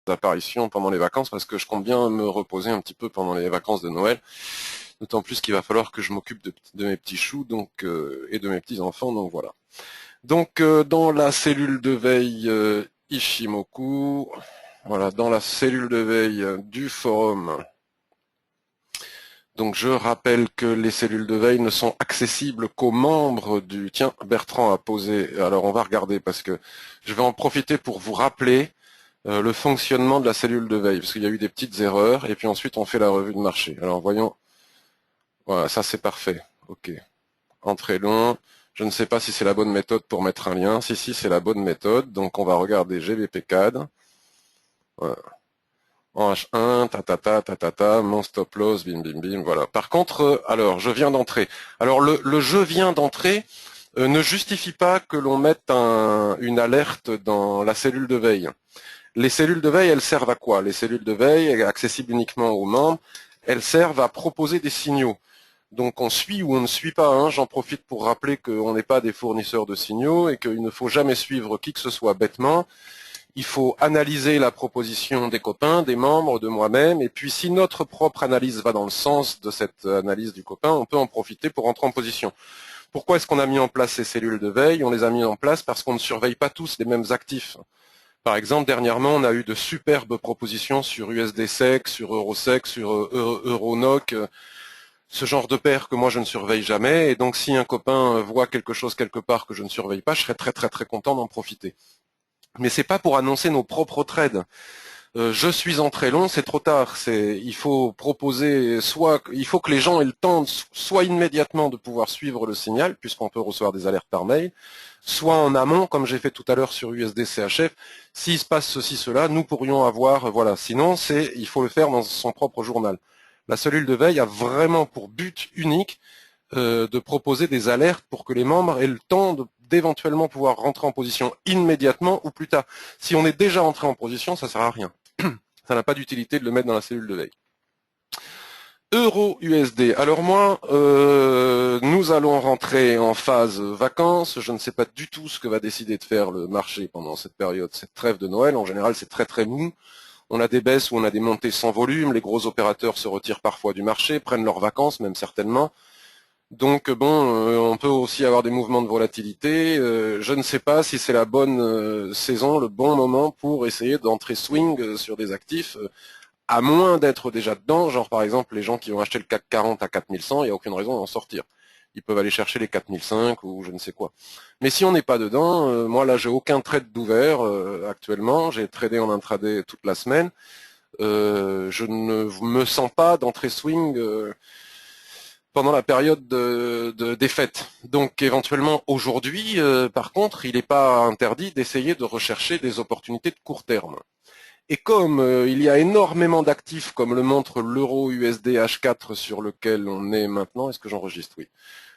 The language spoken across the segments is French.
d'apparition pendant les vacances parce que je compte bien me reposer un petit peu pendant les vacances de Noël. D'autant plus qu'il va falloir que je m'occupe de mes petits choux donc, et de mes petits enfants, donc voilà. Donc dans la cellule de veille Ishimoku, voilà, dans la cellule de veille du forum. Donc je rappelle que les cellules de veille ne sont accessibles qu'aux membres du... Tiens, Bertrand a posé, alors on va regarder parce que je vais en profiter pour vous rappeler le fonctionnement de la cellule de veille, parce qu'il y a eu des petites erreurs, et puis ensuite on fait la revue de marché. Alors voyons, voilà, ça c'est parfait, ok. Entrée long, je ne sais pas si c'est la bonne méthode pour mettre un lien, si c'est la bonne méthode, donc on va regarder GBP-CAD, voilà. En H1, mon stop loss, bim bim bim, voilà. Par contre, alors je viens d'entrer. Alors le je viens d'entrer ne justifie pas que l'on mette une alerte dans la cellule de veille. Les cellules de veille, elles servent à quoi? Les cellules de veille, accessibles uniquement aux membres, elles servent à proposer des signaux. Donc on suit ou on ne suit pas, hein. J'en profite pour rappeler qu'on n'est pas des fournisseurs de signaux et qu'il ne faut jamais suivre qui que ce soit bêtement. Il faut analyser la proposition des copains, des membres, de moi-même, et puis si notre propre analyse va dans le sens de cette analyse du copain, on peut en profiter pour rentrer en position. Pourquoi est-ce qu'on a mis en place ces cellules de veille? On les a mis en place parce qu'on ne surveille pas tous les mêmes actifs. Par exemple, dernièrement, on a eu de superbes propositions sur USDSEC, sur EuroSEC, sur EuroNOC, ce genre de paires que moi je ne surveille jamais, et donc si un copain voit quelque chose quelque part que je ne surveille pas, je serais très très très content d'en profiter. Mais c'est pas pour annoncer nos propres trades. Je suis en très long, c'est trop tard. Il faut proposer, il faut que les gens aient le temps, soit immédiatement de pouvoir suivre le signal, puisqu'on peut recevoir des alertes par mail, soit en amont, comme j'ai fait tout à l'heure sur USD-CHF. S'il se passe ceci, cela, nous pourrions avoir, voilà. Sinon, il faut le faire dans son propre journal. La cellule de veille a vraiment pour but unique de proposer des alertes pour que les membres aient le temps d'éventuellement pouvoir rentrer en position immédiatement ou plus tard. Si on est déjà entré en position, ça ne sert à rien. Ça n'a pas d'utilité de le mettre dans la cellule de veille. Euro-USD. Alors moi, nous allons rentrer en phase vacances. Je ne sais pas du tout ce que va décider de faire le marché pendant cette période, cette trêve de Noël. En général, c'est très très mou. On a des baisses ou on a des montées sans volume. Les gros opérateurs se retirent parfois du marché, prennent leurs vacances, même certainement. Donc bon, on peut aussi avoir des mouvements de volatilité. Je ne sais pas si c'est la bonne saison, le bon moment pour essayer d'entrer swing sur des actifs, à moins d'être déjà dedans. Genre par exemple les gens qui ont acheté le CAC 40 à 4100, il n'y a aucune raison d'en sortir. Ils peuvent aller chercher les 4005 ou je ne sais quoi. Mais si on n'est pas dedans, moi là j'ai aucun trade d'ouvert actuellement. J'ai tradé en intraday toute la semaine. Je ne me sens pas d'entrer swing pendant la période des fêtes. Donc éventuellement aujourd'hui, par contre, il n'est pas interdit d'essayer de rechercher des opportunités de court terme. Et comme il y a énormément d'actifs, comme le montre l'euro USD H4 sur lequel on est maintenant, est-ce que j'enregistre? Oui.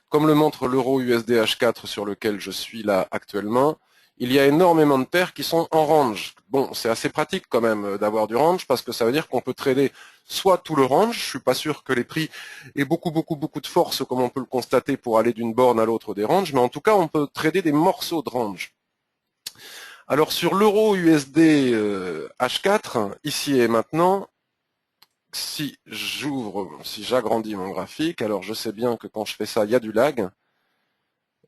Comme le montre l'euro USD H4 sur lequel je suis là actuellement, il y a énormément de paires qui sont en range. Bon, c'est assez pratique quand même d'avoir du range parce que ça veut dire qu'on peut trader soit tout le range, je suis pas sûr que les prix aient beaucoup de force comme on peut le constater pour aller d'une borne à l'autre des ranges, mais en tout cas on peut trader des morceaux de range. Alors sur l'euro USD H4, ici et maintenant, si j'agrandis mon graphique, alors je sais bien que quand je fais ça, il y a du lag.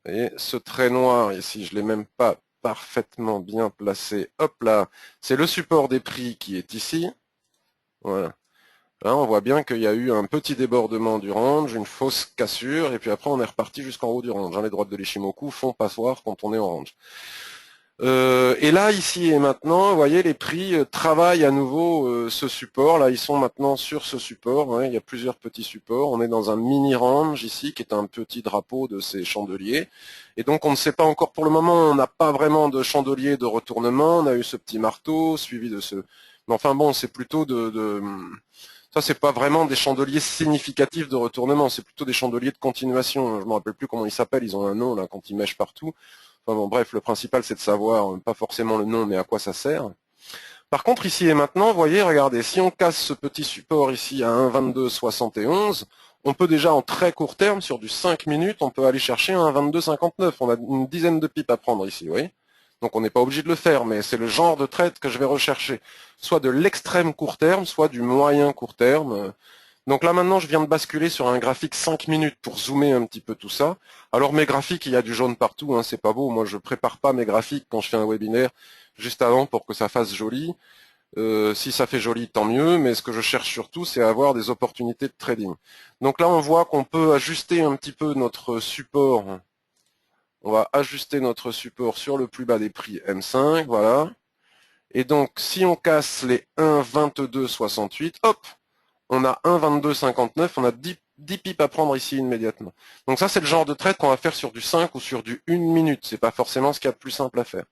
Et ce trait noir ici, je l'ai même pas parfaitement bien placé. Hop là, c'est le support des prix qui est ici. Voilà. Là, on voit bien qu'il y a eu un petit débordement du range, une fausse cassure, et puis après on est reparti jusqu'en haut du range. Les droites de l'Ishimoku font passoire quand on est en range. Et là, ici et maintenant, vous voyez, les prix travaillent à nouveau ce support. Là, ils sont maintenant sur ce support. Ouais, il y a plusieurs petits supports. On est dans un mini range ici, qui est un petit drapeau de ces chandeliers. Et donc, on ne sait pas encore pour le moment. On n'a pas vraiment de chandelier de retournement. On a eu ce petit marteau suivi de ce. Mais enfin bon, c'est plutôt ça, c'est pas vraiment des chandeliers significatifs de retournement. C'est plutôt des chandeliers de continuation. Je me rappelle plus comment ils s'appellent. Ils ont un nom là quand ils mèchent partout. Enfin bon, bref, le principal c'est de savoir, pas forcément le nom, mais à quoi ça sert. Par contre, ici et maintenant, vous voyez, regardez, si on casse ce petit support ici à 1,2271, on peut déjà en très court terme, sur du 5 minutes, on peut aller chercher un 1,2259. On a une dizaine de pipes à prendre ici, vous voyez. Donc on n'est pas obligé de le faire, mais c'est le genre de trade que je vais rechercher. Soit de l'extrême court terme, soit du moyen court terme. Donc là maintenant je viens de basculer sur un graphique 5 minutes pour zoomer un petit peu tout ça. Alors mes graphiques, il y a du jaune partout, hein, c'est pas beau. Moi je prépare pas mes graphiques quand je fais un webinaire juste avant pour que ça fasse joli. Si ça fait joli, tant mieux, mais ce que je cherche surtout, c'est avoir des opportunités de trading. Donc là, on voit qu'on peut ajuster un petit peu notre support. On va ajuster notre support sur le plus bas des prix M5, voilà. Et donc, si on casse les 1,2268, hop, on a 1,2259, on a 10 pips à prendre ici immédiatement. Donc ça, c'est le genre de trade qu'on va faire sur du 5 ou sur du 1 minute. C'est pas forcément ce qu'il y a de plus simple à faire.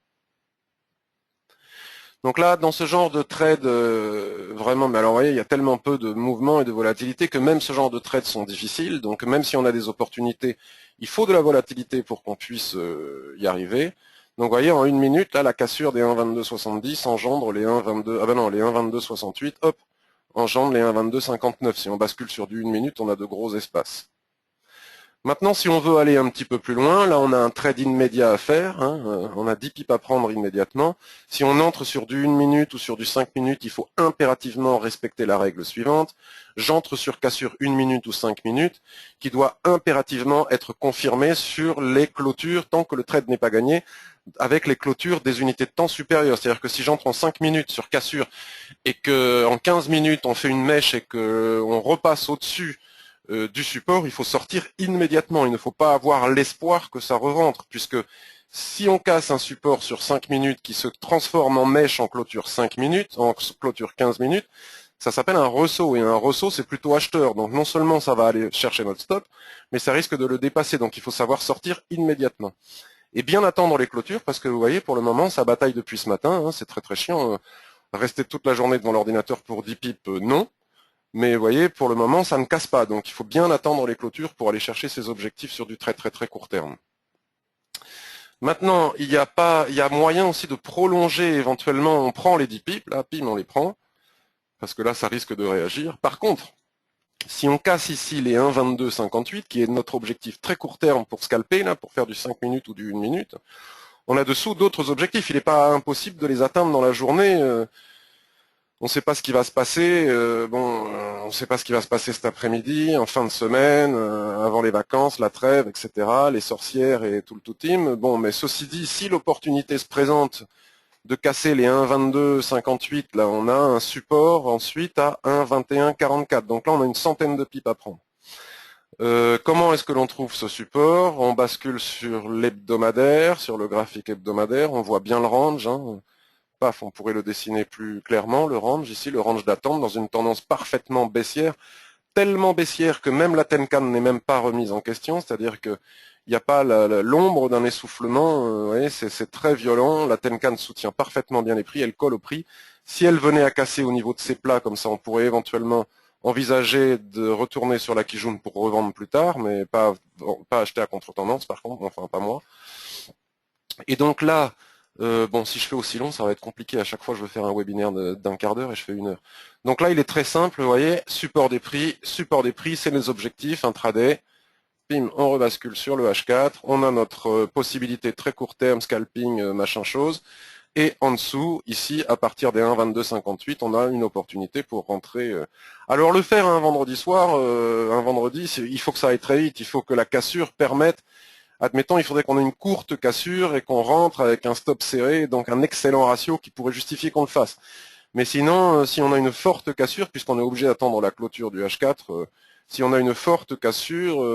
Donc là, dans ce genre de trade, vraiment, mais alors vous voyez, il y a tellement peu de mouvements et de volatilité que même ce genre de trades sont difficiles. Donc même si on a des opportunités, il faut de la volatilité pour qu'on puisse y arriver. Donc vous voyez, en 1 minute, là, la cassure des 1,2270 engendre les 1,22, ah ben non, les 1,2268, hop, engendre les 1,2259. Si on bascule sur du 1 minute, on a de gros espaces. Maintenant, si on veut aller un petit peu plus loin, là on a un trade immédiat à faire, hein, on a 10 pips à prendre immédiatement. Si on entre sur du 1 minute ou sur du 5 minutes, il faut impérativement respecter la règle suivante. J'entre sur cassure 1 minute ou 5 minutes, qui doit impérativement être confirmée sur les clôtures tant que le trade n'est pas gagné, avec les clôtures des unités de temps supérieures. C'est-à-dire que si j'entre en 5 minutes sur cassure et qu'en 15 minutes on fait une mèche et qu'on repasse au-dessus du support, il faut sortir immédiatement. Il ne faut pas avoir l'espoir que ça re-rentre, puisque si on casse un support sur 5 minutes qui se transforme en mèche en clôture 5 minutes, en clôture 15 minutes, ça s'appelle un ressaut, et un ressaut c'est plutôt acheteur. Donc non seulement ça va aller chercher notre stop, mais ça risque de le dépasser, donc il faut savoir sortir immédiatement. Et bien attendre les clôtures, parce que vous voyez, pour le moment, ça bataille depuis ce matin, hein, c'est très très chiant. Rester toute la journée devant l'ordinateur pour 10 pips, non. Mais vous voyez, pour le moment, ça ne casse pas. Donc il faut bien attendre les clôtures pour aller chercher ses objectifs sur du très très très court terme. Maintenant, il y a moyen aussi de prolonger éventuellement. On prend les 10 pips, là, pim, on les prend, parce que là, ça risque de réagir. Par contre, si on casse ici les 1,2258, qui est notre objectif très court terme pour scalper, là, pour faire du 5 minutes ou du 1 minute, on a dessous d'autres objectifs. Il n'est pas impossible de les atteindre dans la journée. On ne sait pas ce qui va se passer. On ne sait pas ce qui va se passer cet après-midi, en fin de semaine, avant les vacances, la trêve, etc. Les sorcières et tout le tout team. Bon, mais ceci dit, si l'opportunité se présente de casser les 1,2258, là, on a un support ensuite à 1,2144. Donc là, on a une centaine de pips à prendre. Comment est-ce que l'on trouve ce support? On bascule sur l'hebdomadaire, sur le graphique hebdomadaire. On voit bien le range. Hein. Paf, on pourrait le dessiner plus clairement, le range ici, le range d'attente dans une tendance parfaitement baissière, tellement baissière que même la Tenkan n'est même pas remise en question, c'est-à-dire que il n'y a pas l'ombre d'un essoufflement, vous voyez, c'est très violent, la Tenkan soutient parfaitement bien les prix, elle colle au prix. Si elle venait à casser au niveau de ces plats, comme ça on pourrait éventuellement envisager de retourner sur la Kijun pour revendre plus tard, mais pas acheter à contre-tendance par contre, enfin pas moi. Et donc là, bon, si je fais aussi long, ça va être compliqué. À chaque fois, je veux faire un webinaire d'un quart d'heure et je fais 1 heure. Donc là, il est très simple, vous voyez, support des prix, c'est les objectifs, intraday. Bim, on rebascule sur le H4. On a notre possibilité très court terme, scalping, machin chose. Et en dessous, ici, à partir des 1,2258, on a une opportunité pour rentrer. Alors le faire un vendredi soir, un vendredi, il faut que ça aille très vite. Il faut que la cassure permette. Admettons, il faudrait qu'on ait une courte cassure et qu'on rentre avec un stop serré, donc un excellent ratio qui pourrait justifier qu'on le fasse. Mais sinon, si on a une forte cassure, puisqu'on est obligé d'attendre la clôture du H4, si on a une forte cassure,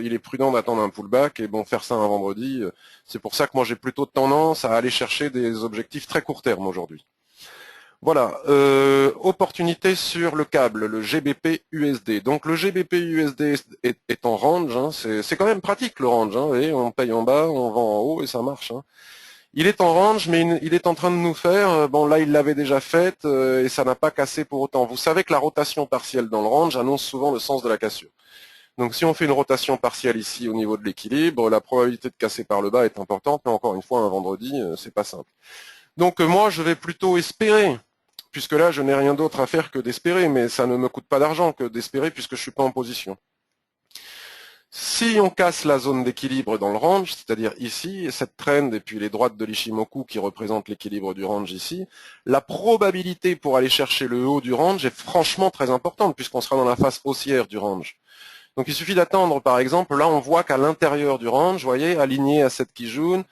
il est prudent d'attendre un pullback et bon, faire ça un vendredi. C'est pour ça que moi j'ai plutôt tendance à aller chercher des objectifs très court terme aujourd'hui. Voilà, opportunité sur le câble, le GBP USD. Donc le GBP USD est en range, hein, c'est quand même pratique le range, hein, et on paye en bas, on vend en haut et ça marche. Hein. Il est en range, mais il est en train de nous faire, bon là il l'avait déjà fait et ça n'a pas cassé pour autant. Vous savez que la rotation partielle dans le range annonce souvent le sens de la cassure. Donc si on fait une rotation partielle ici au niveau de l'équilibre, la probabilité de casser par le bas est importante, mais encore une fois un vendredi, c'est pas simple. Donc moi je vais plutôt espérer, puisque là je n'ai rien d'autre à faire que d'espérer, mais ça ne me coûte pas d'argent que d'espérer puisque je ne suis pas en position. Si on casse la zone d'équilibre dans le range, c'est-à-dire ici, cette trend et puis les droites de l'Ishimoku qui représentent l'équilibre du range ici, la probabilité pour aller chercher le haut du range est franchement très importante puisqu'on sera dans la face haussière du range. Donc il suffit d'attendre, par exemple, là on voit qu'à l'intérieur du range, vous voyez, aligné à cette Kijun,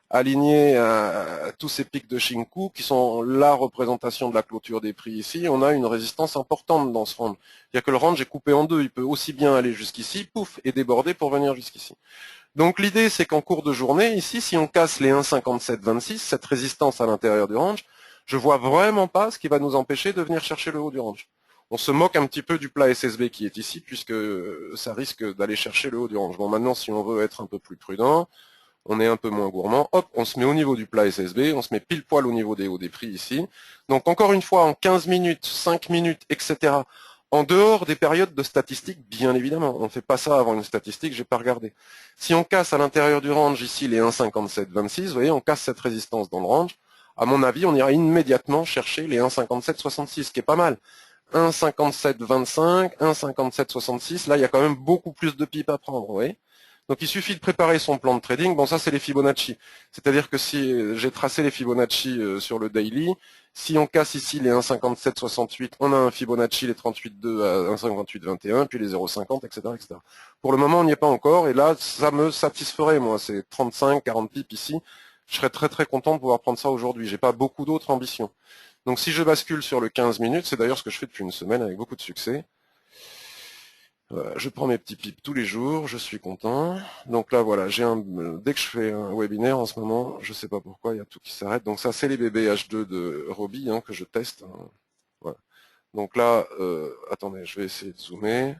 aligné à tous ces pics de Shinku qui sont la représentation de la clôture des prix ici, on a une résistance importante dans ce range. Il y a que le range est coupé en deux, il peut aussi bien aller jusqu'ici, pouf, et déborder pour venir jusqu'ici. Donc l'idée c'est qu'en cours de journée, ici, si on casse les 1,5726, cette résistance à l'intérieur du range, je vois vraiment pas ce qui va nous empêcher de venir chercher le haut du range. On se moque un petit peu du plat SSB qui est ici, puisque ça risque d'aller chercher le haut du range. Bon, maintenant, si on veut être un peu plus prudent, on est un peu moins gourmand, hop, on se met au niveau du plat SSB, on se met pile poil au niveau des hauts des prix ici. Donc encore une fois, en 15 minutes, 5 minutes, etc., en dehors des périodes de statistiques, bien évidemment, on ne fait pas ça avant une statistique, j'ai pas regardé. Si on casse à l'intérieur du range ici les 1,5726, vous voyez, on casse cette résistance dans le range, à mon avis, on ira immédiatement chercher les 1,5766, ce qui est pas mal. 1,5725, 1,5766, là il y a quand même beaucoup plus de pipes à prendre, vous voyez. Donc il suffit de préparer son plan de trading. Bon, ça c'est les Fibonacci. C'est-à-dire que si j'ai tracé les Fibonacci sur le daily, si on casse ici les 1,5768, on a un Fibonacci les 38,2 à 1,5821, puis les 0,50, etc., etc. Pour le moment, on n'y est pas encore, et là, ça me satisferait, moi. C'est 35, 40 pips ici. Je serais très très content de pouvoir prendre ça aujourd'hui. J'ai pas beaucoup d'autres ambitions. Donc si je bascule sur le 15 minutes, c'est d'ailleurs ce que je fais depuis une semaine avec beaucoup de succès. Je prends mes petits pips tous les jours, je suis content. Donc là, voilà, dès que je fais un webinaire en ce moment, je sais pas pourquoi, il y a tout qui s'arrête. Donc ça, c'est les bébés H2 de Roby que je teste. Voilà. Donc là, attendez, je vais essayer de zoomer.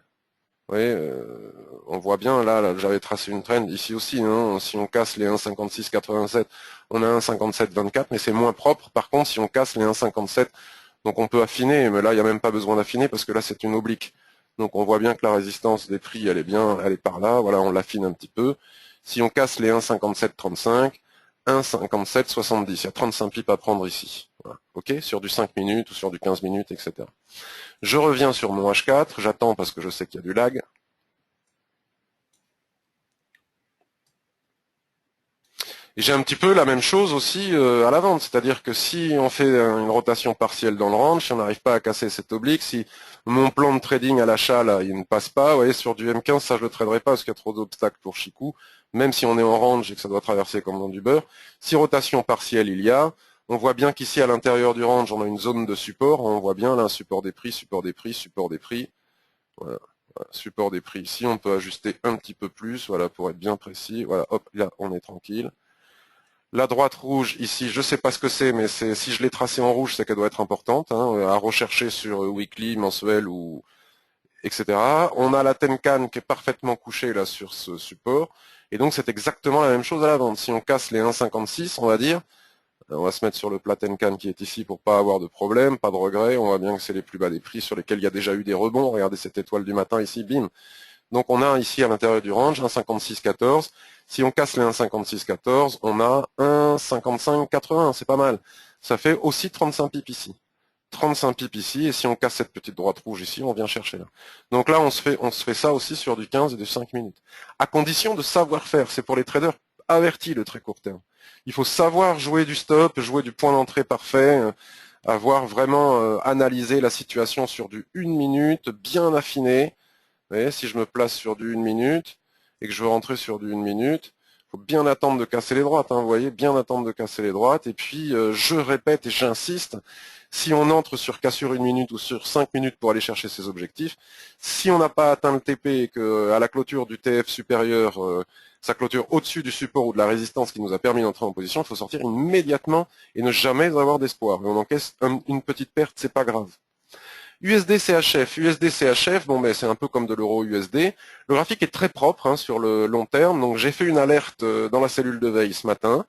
Vous voyez, on voit bien, là j'avais tracé une trend ici aussi. Si on casse les 1,5687, on a 1,5724, mais c'est moins propre. Par contre, si on casse les 1,57, donc on peut affiner, mais là, il n'y a même pas besoin d'affiner parce que là, c'est une oblique. Donc on voit bien que la résistance des prix, elle est par là. Voilà, on l'affine un petit peu. Si on casse les 1,5735, 1,5770, il y a 35 pips à prendre ici. Voilà. OK, sur du 5 minutes ou sur du 15 minutes, etc. Je reviens sur mon H4, j'attends parce que je sais qu'il y a du lag. Et j'ai un petit peu la même chose aussi à la vente, c'est-à-dire que si on fait une rotation partielle dans le range, si on n'arrive pas à casser cette oblique, si mon plan de trading à l'achat là, il ne passe pas, vous voyez, sur du M15, ça je le traderai pas parce qu'il y a trop d'obstacles pour Chikou, même si on est en range et que ça doit traverser comme dans du beurre. Si rotation partielle il y a, on voit bien qu'ici à l'intérieur du range, on a une zone de support, on voit bien là un support des prix, support des prix, support des prix. Voilà. Voilà, support des prix ici, on peut ajuster un petit peu plus, voilà, pour être bien précis. Voilà, hop, là, on est tranquille. La droite rouge, ici, je ne sais pas ce que c'est, mais si je l'ai tracée en rouge, c'est qu'elle doit être importante, à rechercher sur weekly, mensuel ou etc. On a la Tenkan qui est parfaitement couchée là sur ce support, et donc c'est exactement la même chose à la vente. Si on casse les 1,56, on va dire, on va se mettre sur le plat Tenkan qui est ici pour pas avoir de problème, pas de regret. On voit bien que c'est les plus bas des prix sur lesquels il y a déjà eu des rebonds. Regardez cette étoile du matin ici, bim. Donc on a ici à l'intérieur du range 1,5614. Si on casse les 1,5614, on a 1,5580, c'est pas mal. Ça fait aussi 35 pips ici. 35 pips ici, et si on casse cette petite droite rouge ici, on vient chercher là. Donc là, on se fait ça aussi sur du 15 et du 5 minutes. À condition de savoir faire. C'est pour les traders avertis le très court terme. Il faut savoir jouer du stop, jouer du point d'entrée parfait, avoir vraiment analysé la situation sur du 1 minute, bien affiné. Vous voyez, si je me place sur du 1 minute et que je veux rentrer sur du 1 minute, il faut bien attendre de casser les droites. Vous voyez, bien attendre de casser les droites. Et puis, je répète et j'insiste, si on entre sur cassure 1 minute ou sur 5 minutes pour aller chercher ses objectifs, si on n'a pas atteint le TP et qu'à la clôture du TF supérieur, sa clôture au-dessus du support ou de la résistance qui nous a permis d'entrer en position, il faut sortir immédiatement et ne jamais avoir d'espoir. Et on encaisse une petite perte, c'est pas grave. USD CHF, USD CHF, bon ben c'est un peu comme de l'euro USD. Le graphique est très propre sur le long terme, donc j'ai fait une alerte dans la cellule de veille ce matin.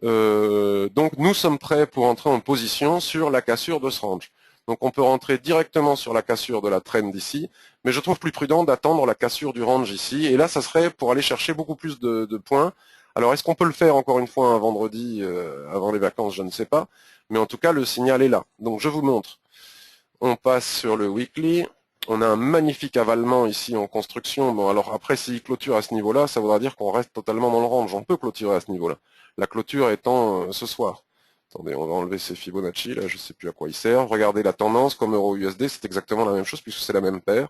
Donc nous sommes prêts pour entrer en position sur la cassure de ce range. Donc on peut rentrer directement sur la cassure de la trend ici, mais je trouve plus prudent d'attendre la cassure du range ici. Et là, ça serait pour aller chercher beaucoup plus de points. Alors est-ce qu'on peut le faire encore une fois un vendredi avant les vacances? Je ne sais pas. Mais en tout cas, le signal est là. Donc je vous montre. On passe sur le weekly. On a un magnifique avalement ici en construction. Bon, alors après, s'il clôture à ce niveau-là, ça voudra dire qu'on reste totalement dans le range. On peut clôturer à ce niveau-là. La clôture étant ce soir. Attendez, on va enlever ces Fibonacci, là, je sais plus à quoi ils servent. Regardez la tendance, comme Euro-USD, c'est exactement la même chose, puisque c'est la même paire,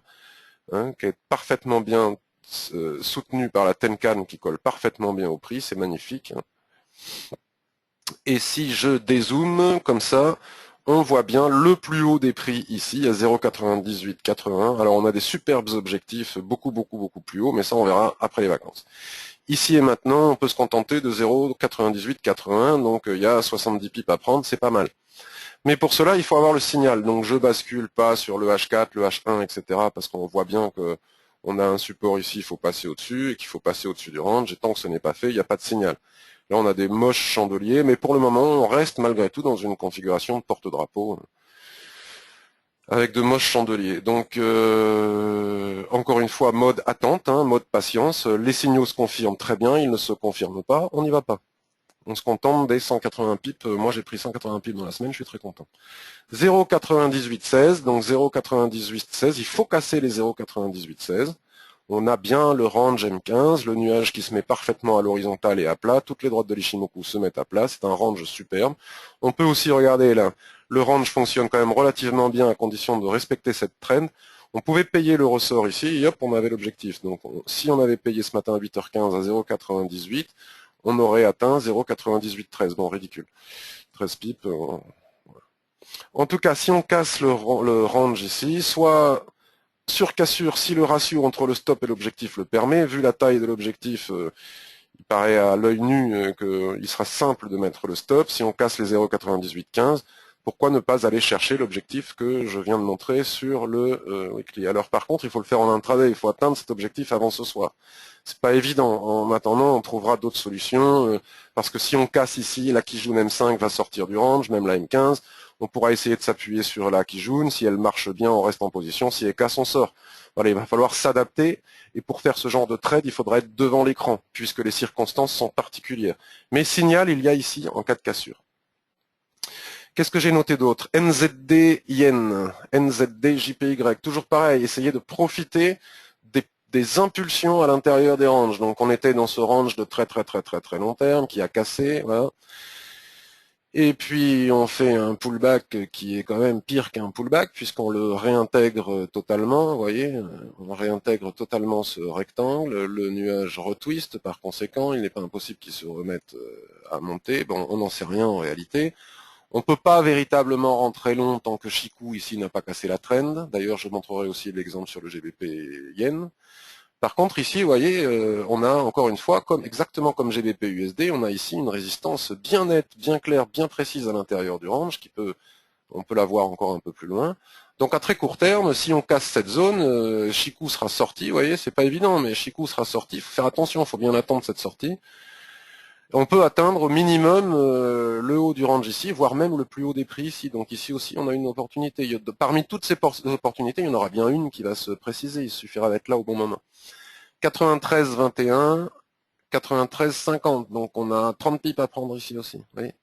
hein, qui est parfaitement bien soutenue par la Tenkan, qui colle parfaitement bien au prix, c'est magnifique. Hein. Et si je dézoome, comme ça, on voit bien le plus haut des prix ici, à 0,9881. Alors on a des superbes objectifs, beaucoup plus haut, mais ça on verra après les vacances. Ici et maintenant, on peut se contenter de 0,9881, donc il y a 70 pips à prendre, c'est pas mal. Mais pour cela, il faut avoir le signal, donc je bascule pas sur le H4, le H1, etc., parce qu'on voit bien que on a un support ici, il faut passer au-dessus, et qu'il faut passer au-dessus du range, et tant que ce n'est pas fait, il n'y a pas de signal. Là, on a des moches chandeliers, mais pour le moment, on reste malgré tout dans une configuration de porte-drapeau avec de moches chandeliers. Donc, encore une fois, mode attente, hein, mode patience. Les signaux se confirment très bien, ils ne se confirment pas, on n'y va pas. On se contente des 180 pips. Moi, j'ai pris 180 pips dans la semaine, je suis très content. 0,9816, donc 0,9816, il faut casser les 0,9816. On a bien le range M15, le nuage qui se met parfaitement à l'horizontale et à plat. Toutes les droites de l'Ishimoku se mettent à plat. C'est un range superbe. On peut aussi regarder là. Le range fonctionne quand même relativement bien à condition de respecter cette trend. On pouvait payer le ressort ici et hop, on avait l'objectif. Donc si on avait payé ce matin à 8h15 à 0,98, on aurait atteint 0,9813. Bon, ridicule. 13 pips. En tout cas, si on casse le range ici, soit sur cassure, si le ratio entre le stop et l'objectif le permet, vu la taille de l'objectif, il paraît à l'œil nu qu'il sera simple de mettre le stop. Si on casse les 0,9815, pourquoi ne pas aller chercher l'objectif que je viens de montrer sur le weekly. Alors par contre, il faut le faire en intraday, il faut atteindre cet objectif avant ce soir. C'est pas évident. En attendant, on trouvera d'autres solutions, parce que si on casse ici, la Kijun M5 va sortir du range, même la M15. On pourra essayer de s'appuyer sur la Kijun. Si elle marche bien, on reste en position. Si elle casse, on sort. Voilà, il va falloir s'adapter. Et pour faire ce genre de trade, il faudra être devant l'écran, puisque les circonstances sont particulières. Mais signal, il y a ici en cas de cassure. Qu'est-ce que j'ai noté d'autre? NZD Yen, NZD JPY. Toujours pareil, essayer de profiter des impulsions à l'intérieur des ranges. Donc on était dans ce range de très long terme qui a cassé. Voilà. Et puis on fait un pullback qui est quand même pire qu'un pullback puisqu'on le réintègre totalement, vous voyez, on réintègre totalement ce rectangle, le nuage retwist, par conséquent il n'est pas impossible qu'il se remette à monter, bon on n'en sait rien en réalité. On ne peut pas véritablement rentrer long tant que Chikou ici n'a pas cassé la trend, d'ailleurs je montrerai aussi l'exemple sur le GBP Yen. Par contre, ici, vous voyez, on a encore une fois, exactement comme GBP USD, on a ici une résistance bien nette, bien claire, bien précise à l'intérieur du range, on peut la voir encore un peu plus loin. Donc à très court terme, si on casse cette zone, Chikou sera sorti, vous voyez, c'est pas évident, mais Chikou sera sorti, il faut faire attention, il faut bien attendre cette sortie. On peut atteindre au minimum le haut du range ici, voire même le plus haut des prix ici. Donc ici aussi, on a une opportunité. Parmi toutes ces opportunités, il y en aura bien une qui va se préciser. Il suffira d'être là au bon moment. 93,21, 93,50. Donc on a 30 pips à prendre ici aussi. Vous voyez,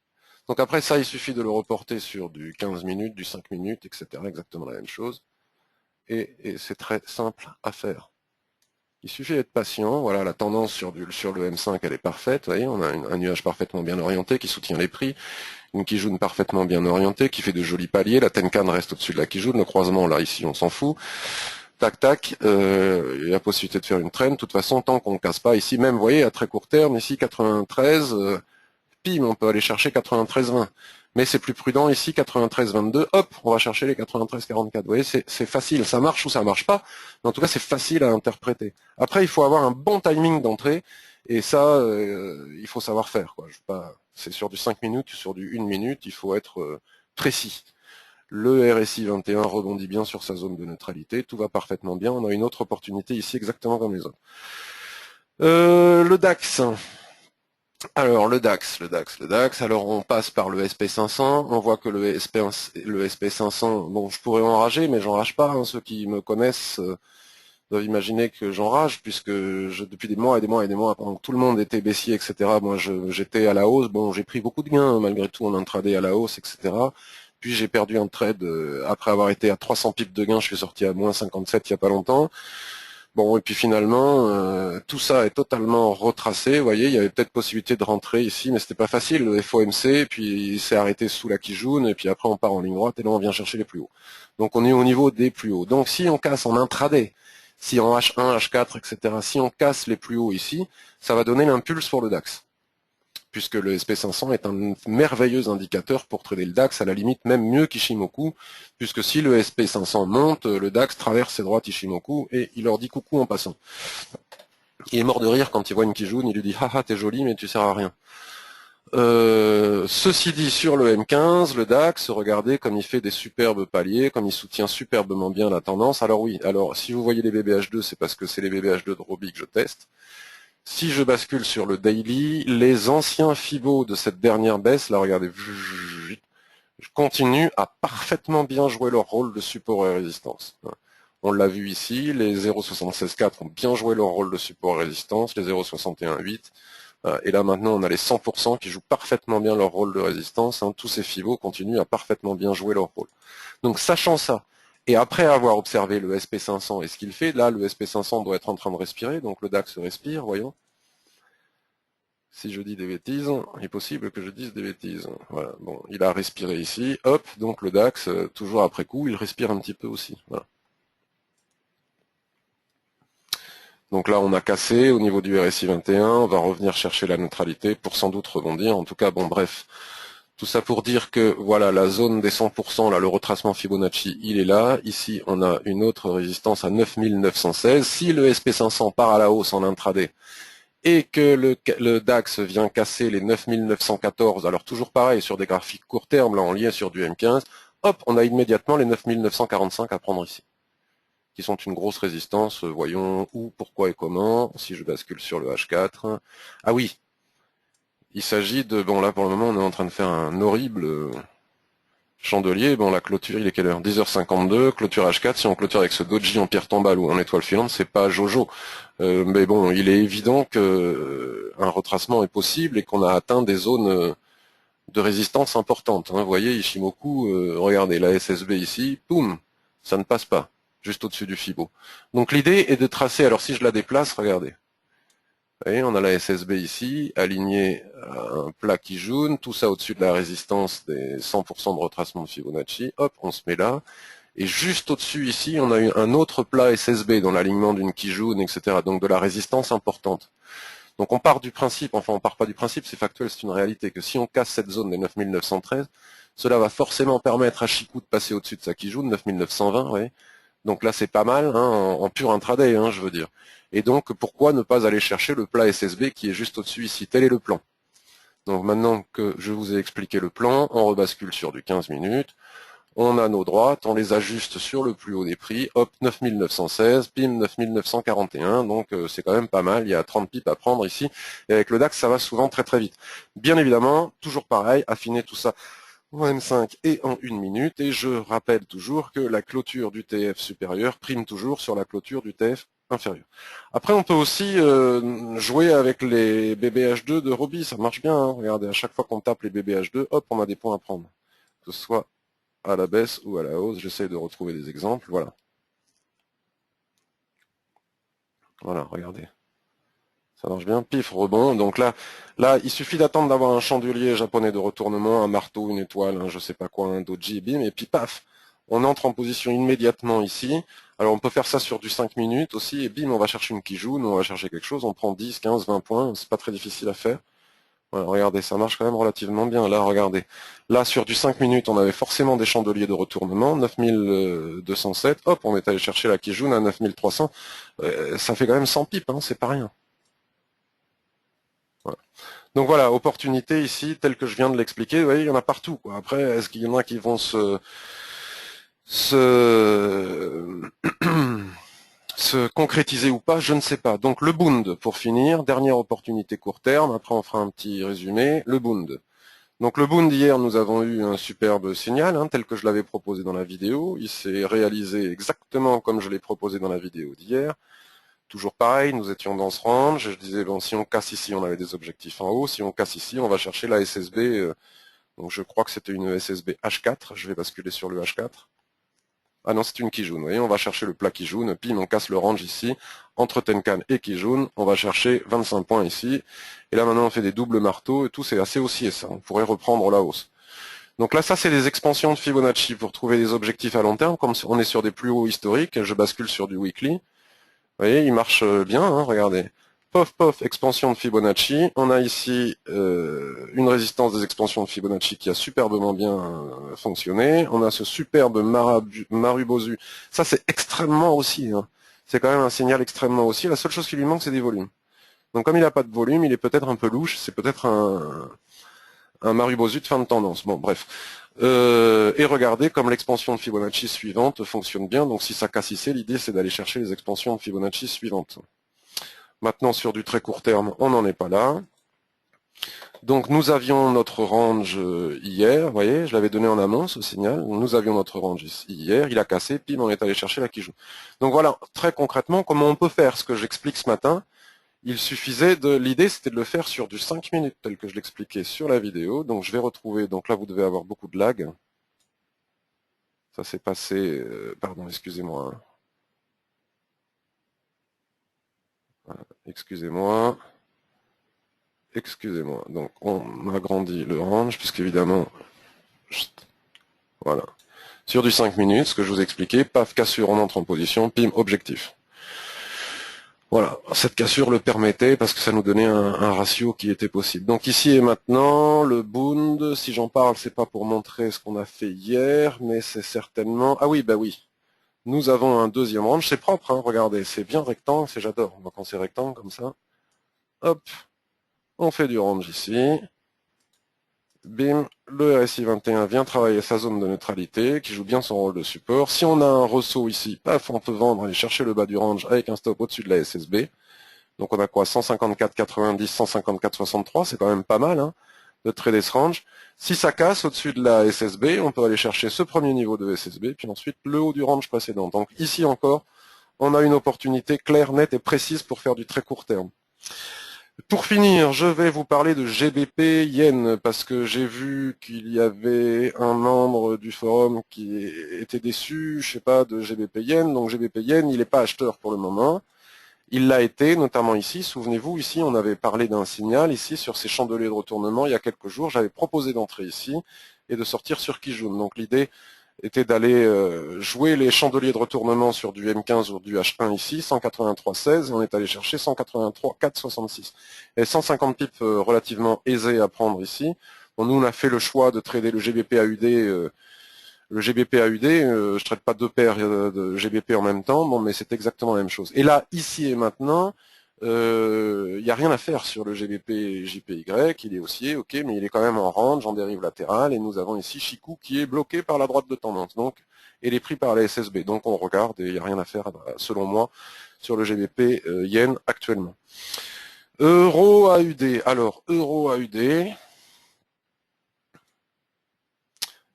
donc après ça, il suffit de le reporter sur du 15 minutes, du 5 minutes, etc. Exactement la même chose. Et c'est très simple à faire. Il suffit d'être patient. Voilà, la tendance sur le M5, elle est parfaite. Vous voyez, on a un nuage parfaitement bien orienté qui soutient les prix, une Kijun parfaitement bien orientée qui fait de jolis paliers. La Tenkan reste au-dessus de la Kijun. Le croisement, là, ici, on s'en fout. Tac, tac. Il y a la possibilité de faire une traîne. De toute façon, tant qu'on ne casse pas ici, même, vous voyez, à très court terme, ici, 93, pim, on peut aller chercher 93,20. Mais c'est plus prudent ici, 93,22, hop, on va chercher les 93,44. Vous voyez, c'est facile, ça marche ou ça marche pas, mais en tout cas c'est facile à interpréter. Après, il faut avoir un bon timing d'entrée, et ça, il faut savoir faire, quoi. C'est sur du 5 minutes, sur du 1 minute, il faut être précis. Le RSI 21 rebondit bien sur sa zone de neutralité, tout va parfaitement bien, on a une autre opportunité ici exactement comme les autres. Le DAX. Alors le DAX, alors on passe par le SP500, on voit que le SP500, bon je pourrais enrager, mais j'enrage pas, hein. Ceux qui me connaissent doivent imaginer que j'enrage, puisque depuis des mois et des mois et des mois, pendant que tout le monde était baissier, etc., moi j'étais à la hausse, bon j'ai pris beaucoup de gains malgré tout en intraday à la hausse, etc., puis j'ai perdu un trade, après avoir été à 300 pips de gain, je suis sorti à moins 57 il n'y a pas longtemps. Bon, et puis finalement, tout ça est totalement retracé. Vous voyez, il y avait peut-être possibilité de rentrer ici, mais c'était pas facile, le FOMC, et puis il s'est arrêté sous la Kijun, et puis après on part en ligne droite, et là on vient chercher les plus hauts. Donc on est au niveau des plus hauts. Donc si on casse en intraday, si en H1, H4, etc., si on casse les plus hauts ici, ça va donner l'impulse pour le DAX, puisque le SP500 est un merveilleux indicateur pour trader le DAX, à la limite même mieux qu'Ishimoku, puisque si le SP500 monte, le DAX traverse ses droites Ishimoku et il leur dit coucou en passant. Il est mort de rire quand il voit une Kijun, il lui dit haha t'es joli mais tu sers à rien. Ceci dit, sur le M15, le DAX, regardez comme il fait des superbes paliers, comme il soutient superbement bien la tendance. Alors oui, alors si vous voyez les BBH2, c'est parce que c'est les BBH2 de Roby que je teste. Si je bascule sur le daily, les anciens Fibo de cette dernière baisse, là regardez, continuent à parfaitement bien jouer leur rôle de support et résistance. On l'a vu ici, les 0,76,4 ont bien joué leur rôle de support et résistance, les 0,61,8, et là maintenant on a les 100% qui jouent parfaitement bien leur rôle de résistance, tous ces Fibo continuent à parfaitement bien jouer leur rôle. Donc sachant ça, et après avoir observé le SP500 et ce qu'il fait, là le SP500 doit être en train de respirer, donc le DAX respire, voyons. Si je dis des bêtises, il est possible que je dise des bêtises. Voilà, bon, il a respiré ici, hop, donc le DAX, toujours après coup, il respire un petit peu aussi. Voilà. Donc là, on a cassé au niveau du RSI 21, on va revenir chercher la neutralité pour sans doute rebondir. En tout cas, bon, bref. Tout ça pour dire que, voilà, la zone des 100%, là, le retracement Fibonacci, il est là. Ici, on a une autre résistance à 9916. Si le SP500 part à la hausse en intraday, et que le DAX vient casser les 9914, alors toujours pareil, sur des graphiques court terme, là, en lien sur du M15, hop, on a immédiatement les 9945 à prendre ici, qui sont une grosse résistance. Voyons où, pourquoi et comment, si je bascule sur le H4. Ah oui, il s'agit de, bon là pour le moment on est en train de faire un horrible chandelier. Bon la clôture, il est quelle heure? 10h52, clôture H4, si on clôture avec ce doji en pierre tombale ou en étoile filante, c'est pas Jojo. Mais bon, il est évident que un retracement est possible et qu'on a atteint des zones de résistance importantes. Vous voyez, Ishimoku, regardez, la SSB ici, boum, ça ne passe pas, juste au-dessus du Fibo. Donc l'idée est de tracer, alors si je la déplace, regardez. Vous voyez, on a la SSB ici, alignée à un plat qui jaune, tout ça au-dessus de la résistance des 100% de retracement de Fibonacci. Hop, on se met là. Et juste au-dessus ici, on a eu un autre plat SSB dans l'alignement d'une Kijun, etc. Donc de la résistance importante. Donc on part du principe, enfin on part pas du principe, c'est factuel, c'est une réalité, que si on casse cette zone des 9913, cela va forcément permettre à Chikou de passer au-dessus de sa Kijun, 9920, vous voyez. Donc là c'est pas mal, en pur intraday, je veux dire. Et donc pourquoi ne pas aller chercher le plat SSB qui est juste au-dessus ici, tel est le plan. Donc maintenant que je vous ai expliqué le plan, on rebascule sur du 15 minutes. On a nos droites, on les ajuste sur le plus haut des prix, hop, 9916, pim, 9941, donc c'est quand même pas mal, il y a 30 pips à prendre ici, et avec le DAX ça va souvent très très vite. Bien évidemment, toujours pareil, affiner tout ça en M5 et en 1 minute, et je rappelle toujours que la clôture du TF supérieur prime toujours sur la clôture du TF inférieur. Après on peut aussi jouer avec les BBH2 de Roby, ça marche bien, regardez, à chaque fois qu'on tape les BBH2, hop, on a des points à prendre, que ce soit à la baisse ou à la hausse. J'essaie de retrouver des exemples. Voilà. Voilà, regardez. Ça marche bien. Pif, rebond. Donc là, il suffit d'attendre d'avoir un chandelier japonais de retournement, un marteau, une étoile, je sais pas quoi, un doji, bim, et puis paf, on entre en position immédiatement ici. Alors on peut faire ça sur du 5 minutes aussi, et bim, on va chercher une kijun, on va chercher quelque chose, on prend 10, 15, 20 points, c'est pas très difficile à faire. Voilà, regardez, ça marche quand même relativement bien. Là, regardez. Là, sur du 5 minutes, on avait forcément des chandeliers de retournement, 9207. Hop, on est allé chercher la Kijun à 9300. Ça fait quand même 100 pips, c'est pas rien. Voilà. Donc voilà, opportunité ici, telle que je viens de l'expliquer. Vous voyez, il y en a partout, quoi. Après, est-ce qu'il y en a qui vont se concrétiser ou pas, je ne sais pas. Donc le Bund, pour finir, dernière opportunité court terme, après on fera un petit résumé, le Bund. Donc le Bund hier, nous avons eu un superbe signal, tel que je l'avais proposé dans la vidéo. Il s'est réalisé exactement comme je l'ai proposé dans la vidéo d'hier. Toujours pareil, nous étions dans ce range. Je disais, bon, si on casse ici, on avait des objectifs en haut. Si on casse ici, on va chercher la SSB Donc je crois que c'était une ESSB H4, je vais basculer sur le H4. Ah non, c'est une Kijun, vous voyez, on va chercher le plat Kijun, pim, on casse le range ici, entre Tenkan et Kijun, on va chercher 25 points ici, et là maintenant on fait des doubles marteaux, et tout, c'est assez haussier ça, on pourrait reprendre la hausse. Donc là, ça c'est des expansions de Fibonacci pour trouver des objectifs à long terme, comme on est sur des plus hauts historiques, je bascule sur du weekly, vous voyez, il marche bien, hein, regardez. Pof, pof, expansion de Fibonacci. On a ici une résistance des expansions de Fibonacci qui a superbement bien fonctionné. On a ce superbe Marubozu. Ça, c'est extrêmement haussier. Hein. C'est quand même un signal extrêmement haussier. La seule chose qui lui manque, c'est des volumes. Donc comme il n'a pas de volume, il est peut-être un peu louche. C'est peut-être un Marubozu de fin de tendance. Bon, bref. Et regardez comme l'expansion de Fibonacci suivante fonctionne bien. Donc si ça casse ici, l'idée, c'est d'aller chercher les expansions de Fibonacci suivantes. Maintenant, sur du très court terme, on n'en est pas là. Donc, nous avions notre range hier, vous voyez, je l'avais donné en amont, ce signal. Nous avions notre range hier, il a cassé, puis on est allé chercher la Kijun. Donc voilà, très concrètement, comment on peut faire ce que j'explique ce matin. Il suffisait l'idée c'était de le faire sur du 5 minutes, tel que je l'expliquais sur la vidéo. Donc, je vais retrouver, donc là, vous devez avoir beaucoup de lag. Ça s'est passé, pardon, excusez-moi. Excusez-moi. Excusez-moi. Donc, on agrandit le range, puisqu'évidemment, voilà. Sur du 5 minutes, ce que je vous expliquais, paf, cassure, on entre en position, pim, objectif. Voilà, cette cassure le permettait parce que ça nous donnait un ratio qui était possible. Donc ici et maintenant, le Bund, si j'en parle, c'est pas pour montrer ce qu'on a fait hier, mais c'est certainement... Ah oui, bah oui. Nous avons un deuxième range, c'est propre, hein, regardez, c'est bien rectangle, j'adore. Donc quand c'est rectangle comme ça, hop, on fait du range ici. Bim, le RSI 21 vient travailler sa zone de neutralité, qui joue bien son rôle de support. Si on a un ressaut ici, paf, on peut vendre, aller chercher le bas du range avec un stop au-dessus de la SSB. Donc on a quoi, 154,90, 154,63, c'est quand même pas mal, hein, de trader ce range. Si ça casse au-dessus de la SSB, on peut aller chercher ce premier niveau de SSB, puis ensuite le haut du range précédent. Donc ici encore, on a une opportunité claire, nette et précise pour faire du très court terme. Pour finir, je vais vous parler de GBP Yen, parce que j'ai vu qu'il y avait un membre du forum qui était déçu, je sais pas, de GBP Yen. Donc GBP Yen, il n'est pas acheteur pour le moment. Il l'a été, notamment ici. Souvenez-vous, ici, on avait parlé d'un signal, ici, sur ces chandeliers de retournement, il y a quelques jours. J'avais proposé d'entrer ici et de sortir sur Kijun. Donc l'idée était d'aller jouer les chandeliers de retournement sur du M15 ou du H1 ici, 183,16, et on est allé chercher 183,466. Et 150 pips relativement aisés à prendre ici. Bon, nous, on a fait le choix de trader le GBP AUD. Le GBP AUD, je traite pas deux paires de GBP en même temps, bon, mais c'est exactement la même chose. Et là, ici et maintenant, il n'y a rien à faire sur le GBP JPY, il est haussier, ok, mais il est quand même en range, en dérive latérale, et nous avons ici Chikou qui est bloqué par la droite de tendance, donc, et les prix par la SSB. Donc on regarde, et il n'y a rien à faire, selon moi, sur le GBP Yen actuellement. Euro AUD, alors, Euro AUD,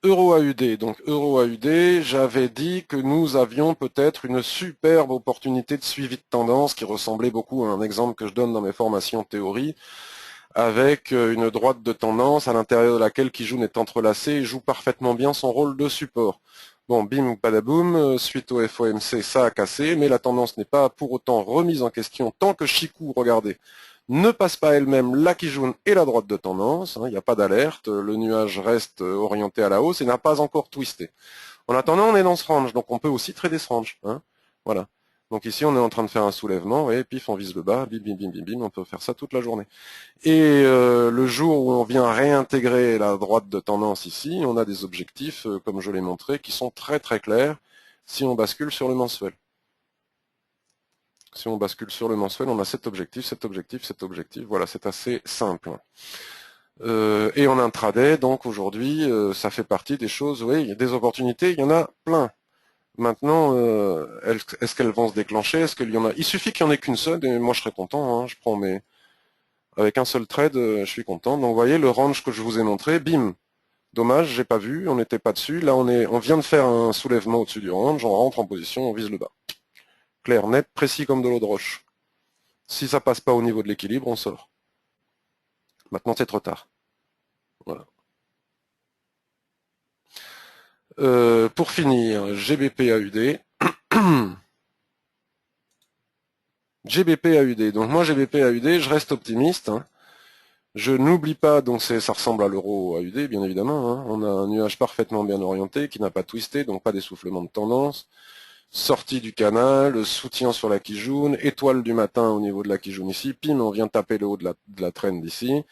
Euro AUD, donc Euro AUD, j'avais dit que nous avions peut-être une superbe opportunité de suivi de tendance qui ressemblait beaucoup à un exemple que je donne dans mes formations théorie, avec une droite de tendance à l'intérieur de laquelle Kijun est entrelacé et joue parfaitement bien son rôle de support. Bon, bim, badaboum, suite au FOMC, ça a cassé, mais la tendance n'est pas pour autant remise en question tant que Chikou, regardez, ne passe pas elle-même la Kijun et la droite de tendance, hein, il n'y a pas d'alerte, le nuage reste orienté à la hausse et n'a pas encore twisté. En attendant, on est dans ce range, donc on peut aussi trader ce range. Hein, voilà. Donc ici, on est en train de faire un soulèvement, et pif, on vise le bas, bim, bim, bim, bim, bim, on peut faire ça toute la journée. Et le jour où on vient réintégrer la droite de tendance ici, on a des objectifs, comme je l'ai montré, qui sont très très clairs si on bascule sur le mensuel. Si on bascule sur le mensuel, on a cet objectif, cet objectif, cet objectif. Voilà, c'est assez simple. Et en intraday, donc aujourd'hui, ça fait partie des choses, oui, il y a des opportunités, il y en a plein. Maintenant, est-ce qu'elles vont se déclencher? Est-ce qu'il y en a? Il suffit qu'il n'y en ait qu'une seule, et moi je serais content, hein, je prends mes... Avec un seul trade, je suis content. Donc vous voyez, le range que je vous ai montré, bim. Dommage, j'ai pas vu, on n'était pas dessus. Là, on vient de faire un soulèvement au-dessus du range, on rentre en position, on vise le bas. Clair, net, précis comme de l'eau de roche. Si ça passe pas au niveau de l'équilibre, on sort. Maintenant, c'est trop tard. Voilà. Pour finir, GBP AUD. GBP AUD. Donc moi GBP AUD, je reste optimiste. Hein. Je n'oublie pas, donc ça ressemble à l'euro AUD, bien évidemment. Hein. On a un nuage parfaitement bien orienté, qui n'a pas twisté, donc pas d'essoufflement de tendance. Sortie du canal, soutien sur la Kijun, étoile du matin au niveau de la Kijun ici, pim, on vient taper le haut de la trend ici.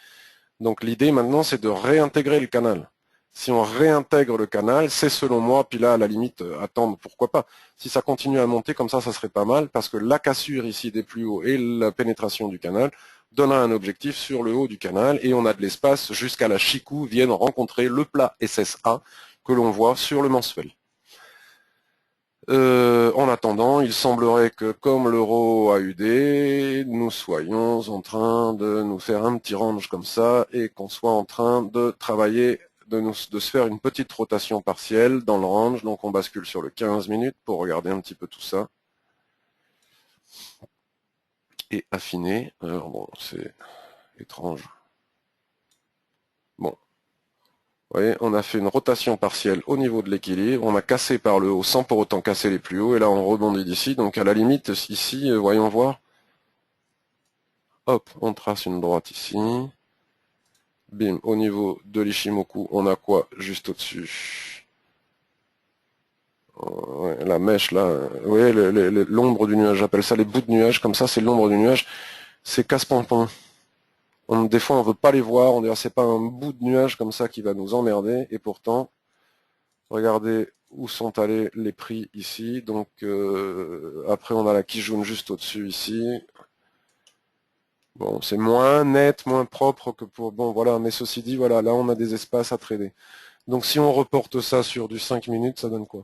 Donc l'idée maintenant, c'est de réintégrer le canal. Si on réintègre le canal, c'est selon moi, puis là, à la limite, attendre, pourquoi pas. Si ça continue à monter comme ça serait pas mal, parce que la cassure ici des plus hauts et la pénétration du canal donnera un objectif sur le haut du canal, et on a de l'espace jusqu'à la Chikou vienne rencontrer le plat SSA que l'on voit sur le mensuel. En attendant, il semblerait que, comme l'euro AUD, nous soyons en train de nous faire un petit range comme ça et qu'on soit en train de travailler, de se faire une petite rotation partielle dans le range. Donc on bascule sur le 15 minutes pour regarder un petit peu tout ça. Et affiner. Alors bon, c'est étrange. Bon. Vous voyez, on a fait une rotation partielle au niveau de l'équilibre, on a cassé par le haut sans pour autant casser les plus hauts, et là on rebondit d'ici, donc à la limite, ici, voyons voir, hop, on trace une droite ici, bim, au niveau de l'Ishimoku, on a quoi juste au-dessus? Ouais, la mèche là, vous voyez l'ombre du nuage, j'appelle ça les bouts de nuage, comme ça c'est l'ombre du nuage, c'est casse-pompon. Des fois on veut pas les voir, on dirait c'est pas un bout de nuage comme ça qui va nous emmerder, et pourtant, regardez où sont allés les prix ici. Donc après on a la Kijun juste au-dessus ici. Bon, c'est moins net, moins propre que pour... Bon voilà, mais ceci dit, voilà, là on a des espaces à trader. Donc si on reporte ça sur du 5 minutes, ça donne quoi?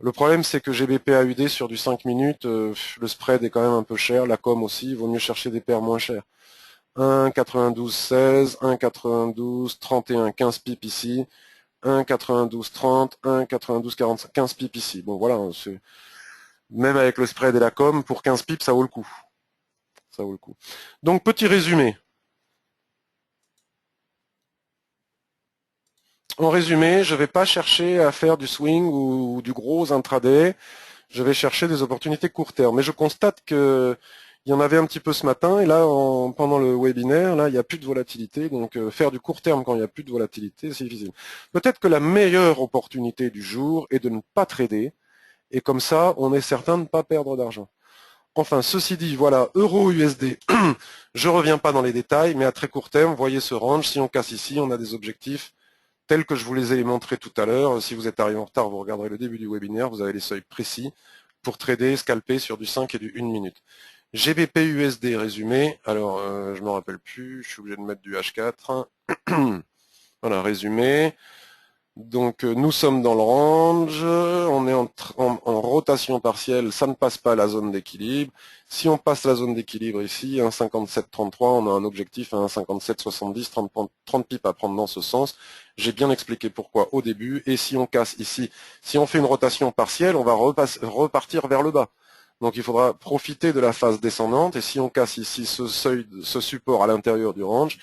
Le problème c'est que GBP AUD sur du 5 minutes, le spread est quand même un peu cher, la com aussi, il vaut mieux chercher des paires moins chères. 1,92,16, 1,92,31, 15 pips ici. 1,92,30, 1,92,45, 15 pips ici. Bon voilà, même avec le spread et la com, pour 15 pips, ça vaut le coup. Ça vaut le coup. Donc petit résumé. En résumé, je ne vais pas chercher à faire du swing ou du gros intraday. Je vais chercher des opportunités court terme. Mais je constate que il y en avait un petit peu ce matin, et là, pendant le webinaire, là, il n'y a plus de volatilité. Donc faire du court terme quand il n'y a plus de volatilité, c'est difficile. Peut-être que la meilleure opportunité du jour est de ne pas trader. Et comme ça, on est certain de ne pas perdre d'argent. Enfin, ceci dit, voilà, euro-USD, je ne reviens pas dans les détails, mais à très court terme, voyez ce range, si on casse ici, on a des objectifs tels que je vous les ai montrés tout à l'heure. Si vous êtes arrivé en retard, vous regarderez le début du webinaire, vous avez les seuils précis pour trader, scalper sur du 5 et du 1 minute. GBP-USD résumé, alors je ne me rappelle plus, je suis obligé de mettre du H4. Voilà, résumé. Donc nous sommes dans le range, on est en rotation partielle, ça ne passe pas la zone d'équilibre. Si on passe la zone d'équilibre ici, 1,5733, on a un objectif à 1,5770, 30 pips à prendre dans ce sens. J'ai bien expliqué pourquoi au début, et si on casse ici, si on fait une rotation partielle, on va repartir vers le bas. Donc il faudra profiter de la phase descendante, et si on casse ici ce seuil, ce support à l'intérieur du range,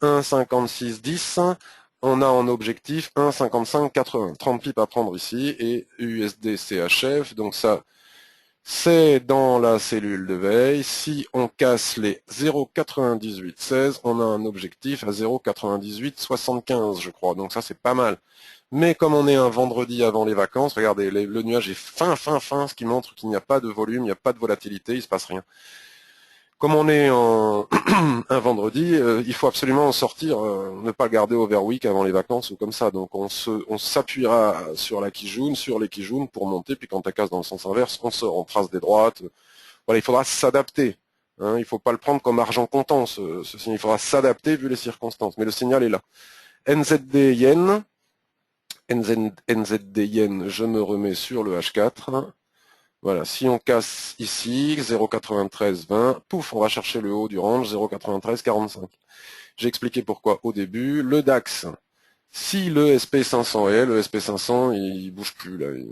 1,5610, on a en objectif 1,5580, 30 pips à prendre ici, et USD CHF, donc ça, c'est dans la cellule de veille. Si on casse les 0,9816, on a un objectif à 0,9875, je crois, donc ça c'est pas mal. Mais comme on est un vendredi avant les vacances, regardez, le nuage est fin, ce qui montre qu'il n'y a pas de volume, il n'y a pas de volatilité, il ne se passe rien. Comme on est un vendredi, il faut absolument en sortir, ne pas garder overweek avant les vacances ou comme ça. Donc on s'appuiera sur la Kijun, sur les Kijun pour monter, puis quand elle casse dans le sens inverse, on sort, on trace des droites. Voilà, il faudra s'adapter. Hein, il ne faut pas le prendre comme argent comptant, il faudra s'adapter vu les circonstances. Mais le signal est là. NZD Yen, NZD Yen, je me remets sur le H4. Voilà, si on casse ici, 0,9320, pouf, on va chercher le haut du range, 0,9345. J'ai expliqué pourquoi au début. Le DAX, si le SP500 est, le SP500, il bouge plus, là, il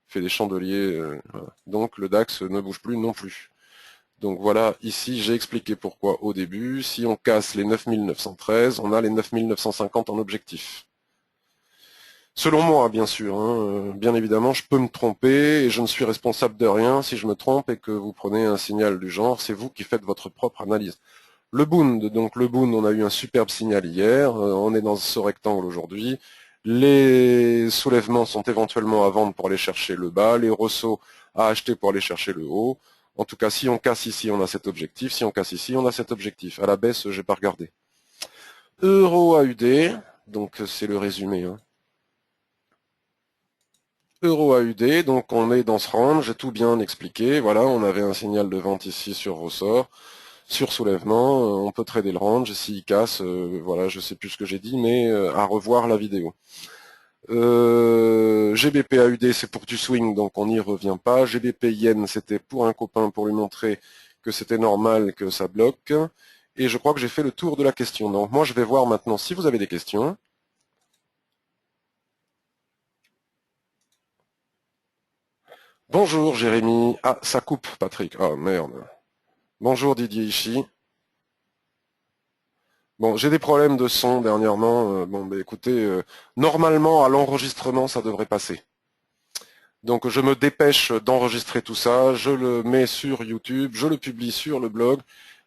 fait des chandeliers, voilà. Donc le DAX ne bouge plus non plus. Donc voilà, ici, j'ai expliqué pourquoi au début. Si on casse les 9913, on a les 9950 en objectif. Selon moi, bien sûr, hein, bien évidemment, je peux me tromper et je ne suis responsable de rien si je me trompe et que vous prenez un signal du genre, c'est vous qui faites votre propre analyse. Le Bund, donc le Bund, on a eu un superbe signal hier, on est dans ce rectangle aujourd'hui. Les soulèvements sont éventuellement à vendre pour aller chercher le bas, les ressauts à acheter pour aller chercher le haut. En tout cas, si on casse ici, on a cet objectif. Si on casse ici, on a cet objectif. À la baisse, j'ai pas regardé. Euro AUD, donc c'est le résumé. Hein. Euro AUD, donc on est dans ce range, j'ai tout bien expliqué. Voilà, on avait un signal de vente ici sur ressort. Sur soulèvement, on peut trader le range, s'il casse, voilà, je sais plus ce que j'ai dit, mais à revoir la vidéo. GBP AUD, c'est pour du swing, donc on n'y revient pas. GBP Yen, c'était pour un copain pour lui montrer que c'était normal que ça bloque. Et je crois que j'ai fait le tour de la question. Donc moi, je vais voir maintenant si vous avez des questions. Bonjour Jérémy. Ah, ça coupe Patrick. Ah merde. Bonjour Didier Ishii. Bon, j'ai des problèmes de son dernièrement. Bon, bah, écoutez, normalement à l'enregistrement, ça devrait passer. Donc je me dépêche d'enregistrer tout ça, je le mets sur YouTube, je le publie sur le blog,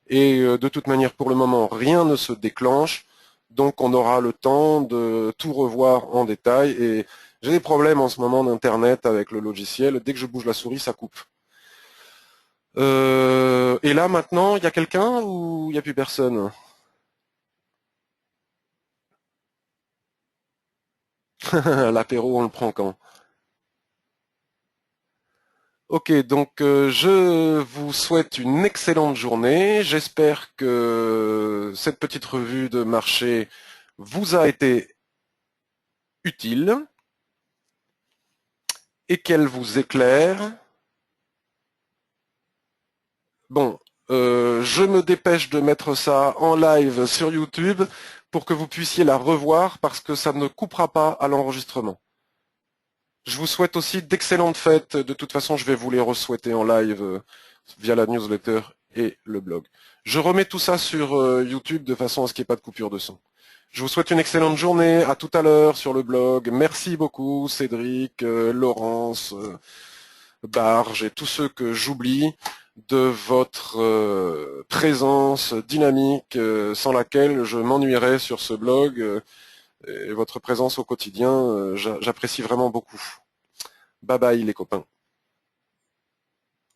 et de toute manière, pour le moment, rien ne se déclenche, donc on aura le temps de tout revoir en détail. Et j'ai des problèmes en ce moment d'internet avec le logiciel. Dès que je bouge la souris, ça coupe. Et là maintenant, il y a quelqu'un ou il n'y a plus personne? L'apéro, on le prend quand? Ok, donc je vous souhaite une excellente journée. J'espère que cette petite revue de marché vous a été utile et qu'elle vous éclaire. Bon, je me dépêche de mettre ça en live sur YouTube pour que vous puissiez la revoir parce que ça ne coupera pas à l'enregistrement. Je vous souhaite aussi d'excellentes fêtes. De toute façon, je vais vous les re-souhaiter en live via la newsletter et le blog. Je remets tout ça sur YouTube de façon à ce qu'il n'y ait pas de coupure de son. Je vous souhaite une excellente journée. À tout à l'heure sur le blog. Merci beaucoup Cédric, Laurence, Barge et tous ceux que j'oublie de votre présence dynamique sans laquelle je m'ennuierais sur ce blog. Et votre présence au quotidien, j'apprécie vraiment beaucoup. Bye bye les copains.